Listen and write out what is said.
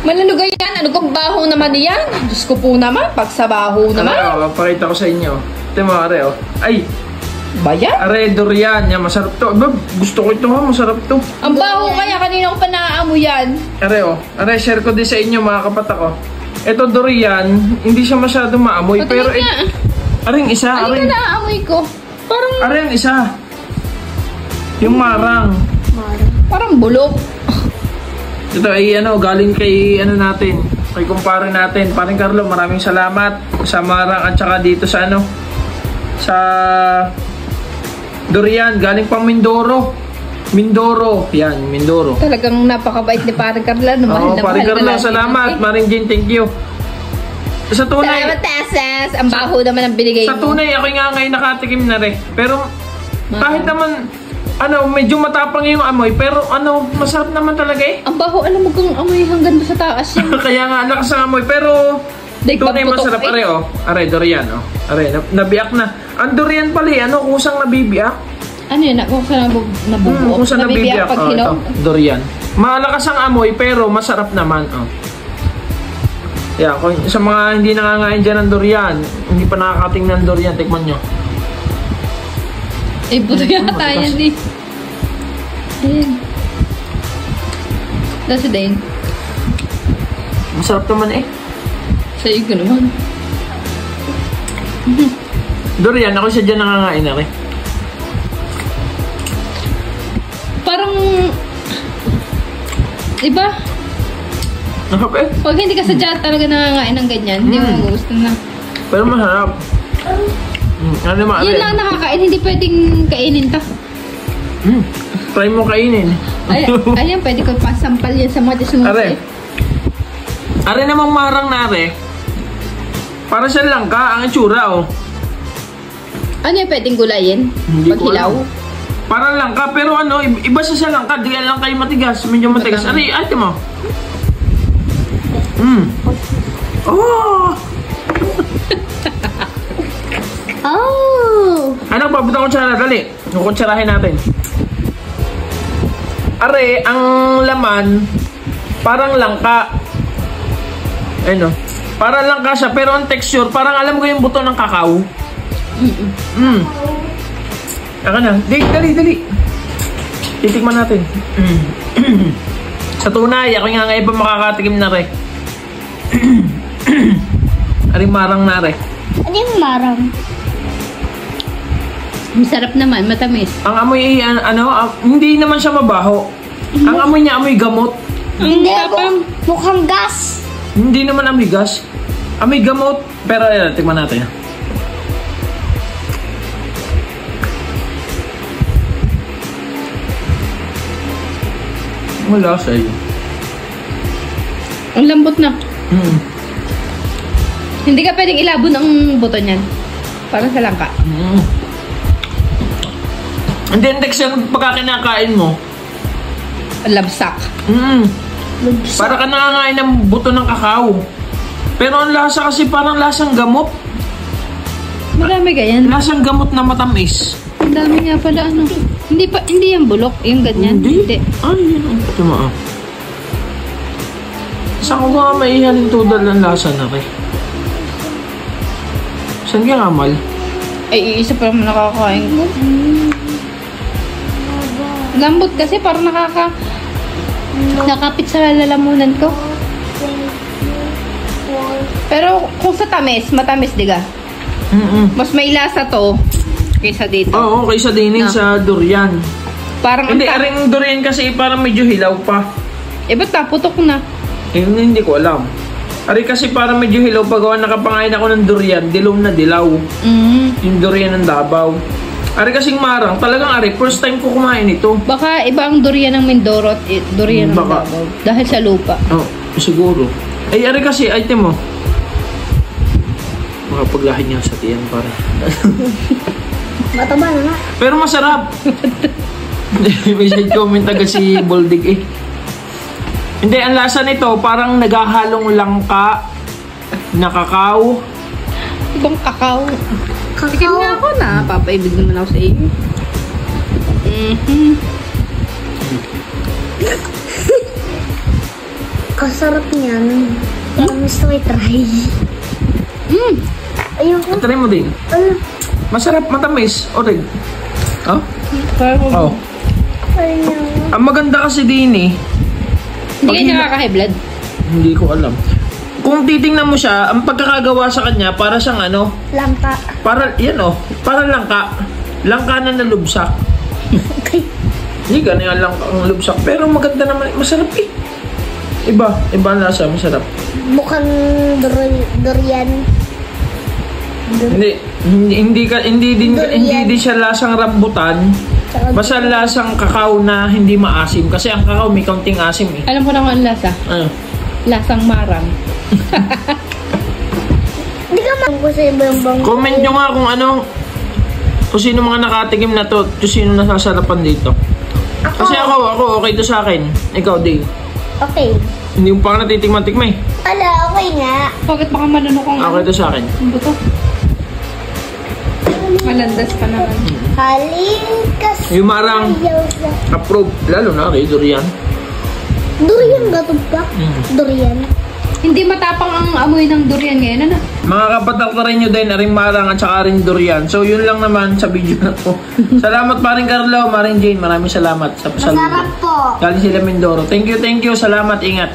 Malalugay yan. Ano kung baho naman yan? Diyos ko po naman. Pag sa baho naman. Ano, pakita ko sa inyo. Ito mo, are, oh. Ay! Bayan? Are, durian. Yan, masarap to. Aba, gusto ko ito ha, masarap to. Ang baho kaya. Kanina ko pa naaamoy yan. Are, oh. Are, share ko din sa inyo, mga kapat ako. Ito, durian. Hindi siya masyadong maamoy. Pero, aring isa. Ano na naaamoy ko? Parang... Aring isa. Yung marang. Parang bulok. Ito ay ano, galing kay ano natin, kay kumpare natin. Paring Carlo, maraming salamat sa marang at saka dito sa ano, sa durian, galing pang Mindoro. Mindoro, yan, Mindoro. Talagang napakabait ni Paring Carla. Oo, Paring Carlo, salamat. Maring Jin, thank you. Sa tunay, salamat, Tesses. Ang baho naman ang binigay mo. Sa tunay, ako nga ngayon nakatikim na rin. Pero kahit naman, ano, medyo matapang yung amoy, pero ano, masarap naman talaga eh. Ang baho, alam mo kung amoy hanggang doon sa taas yan. Kaya nga, lakas ang amoy, pero tunay masarap. Are, oh. Are, durian, oh. Are, nabiyak na. Ang durian pala eh, ano, kusang nabibiyak. Ano yun? Kung saan nabubuo? Kusang nabibiyak, pag oh, ito, durian. Malakas ang amoy, pero masarap naman, oh. Yeah, kung sa mga hindi nangangain dyan ng durian, hindi pa nakakating ng durian, tikman nyo. Eh, buto yata yan eh. Ayan. That's din. Masarap naman eh. Sa'yo ko naman. Durian, ako siya dyan nangangain na rin. Parang... Diba? Nakap eh. Pag hindi ka sadya talaga nangangain ng ganyan, hindi mo gusto na. Pero masarap. Ano naman? Yan lang nakakain, hindi pwedeng kainin ta. Try mo kainin. Ayan, pwede ko pasampal yan sa mga tisunod. Are. Are namang marang na are. Para sa langka, ang itsura oh. Ano yung pwedeng gulayin? Paghilaw? Parang langka, pero ano, iba sa langka. Di lang kayo matigas, medyo matigas. Are, ate mo. Oh! Oh! Ano, pabutan ko kutsara, dali. Kukutsarahin natin. Are, ang laman, parang langka. Ayun o. Parang langka siya, pero ang texture, parang alam ko yung buto ng kakao. Aka na. Dali. Titikman natin. Sa tunay, ako nga ngayon pa makakatikim na rin. Aring marang na rin. Ano yung marang? Masarap naman, matamis. Ang amoy, hindi naman siya mabaho. Ang amoy niya, amoy gamot. Hindi, mukhang gas. Hindi naman amoy gas. Amoy gamot. Pero, tingnan natin. Wala sa'yo. Ang lambot na. Hindi ka pwedeng ilabo ng buto niyan. Parang sa langka. Hindi, texture pagka kinakain mo. Labsak. Para ka nangangain ng buto ng kakao. Pero ang lasa kasi parang lasang gamot. Marami ganyan. Lasang gamot na matamis. Ang dami nga pala ano. Hindi yan bulok. Yung ganyan. Hindi. Ay, yun. Tuma. Saan ko nga maihalin tudal ng lasa na rin? Saan ka ngamal? Ay, iisa pa naman nakakain ko. Lambot kasi parang nakapit sa lalamunan ko. Pero kung sa tamis, matamis diga. Mas may lasa to kaysa dito. Oo, kaysa dinin sa durian. Parang hindi, aring durian kasi parang medyo hilaw pa. Eh, ba't taputok na? Hindi ko alam. Ari kasi parang medyo hilaw pag nakapangain ako ng durian, dilaw na dilaw. Yung durian ng Davao. Ari kasing marang, talagang ari, first time ko kumain ito. Baka iba ang durian ng Mindoro at durian ng Davao. Dahil sa lupa. Oh, siguro. Ay, ari kasi, item mo. Makapaglahin niya sa tiyan para. Mataba na nga. Pero masarap. May side comment agad si Boldig eh. Hindi, ang lasa nito parang naghahalong langka na kakao. Ibang kakao. Tikim nga ako na. Papaibig naman ako sa iyo. Kasarap niyan. Parang gusto ko i-try. Ayoko. Try mo din. Ano? Masarap, matamis. Orig. Oh? Oh. Ano? Ang maganda kasi din eh. Hindi kayo nakaka-high blood? Hindi ko alam. Kung titingnan mo siya, ang pagkakagawa sa kanya, para siyang ano, Langka. para, yan oh, para langka. Langka na nalubsak. Okay. Hindi ganyan lang ang lubsak. Pero maganda naman, masarap eh. Iba ang lasa, masarap. Mukhang durian. Hindi din siya lasang rambutan. Basta lasang kakao na hindi maasim. Kasi ang kakao may kaunting asim eh. Alam ko na kung ang lasa. Ano? Lasang marang. Hindi ka man ko sa ibang bang. Comment nyo nga kung sino mga nakatikim na to, kung sino nasasarapan dito. Kasi ako okay to sa akin. Ikaw, Dave. Okay. Hindi mo pa natitikman-tikman eh. Ala, okay nga. Bakit baka manunok ang Okay to sa akin. Ang buto? Malandas pa naman. Halikas. Yung marang approve. Lalo na kay Durian. Durian ba ito ba? Durian. Hindi matapang ang amoy ng durian ngayon, ano? Mga kapatalkarin nyo din, aring marang at saka aring Durian. So yun lang naman sa video na to. Salamat pa rin Carlo, Maring Jane. Maraming salamat sa pasalubong. Masarap po. Galing sila Mindoro. Thank you. Salamat, ingat.